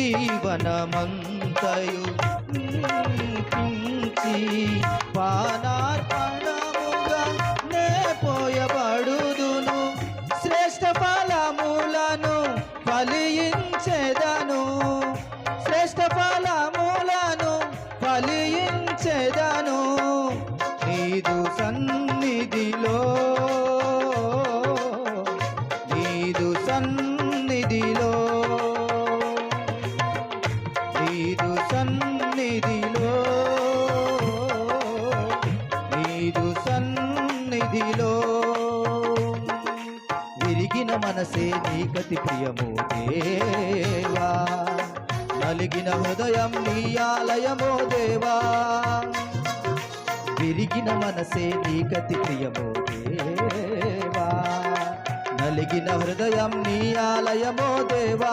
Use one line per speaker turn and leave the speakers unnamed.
జీవనమంతయు పానార్పణముగా నే పోయబడుదును శ్రేష్ఠ ఫలములను ఫలించెదను శ్రేష్ఠ ఫలములను ఫలించెదను నీదు సన్నిధిలో నీదు సన్నిధిలో నీదు సన్నిధిలో నీదు సన్నిధిలో విరిగిన మనసే నీకతి ప్రియము దేవా నలిగిన హృదయం నీ ఆలయమో దేవా విరిగిన మనసే నీకతి ప్రియమో దేవా నలిగిన హృదయం నీ ఆలయమో దేవా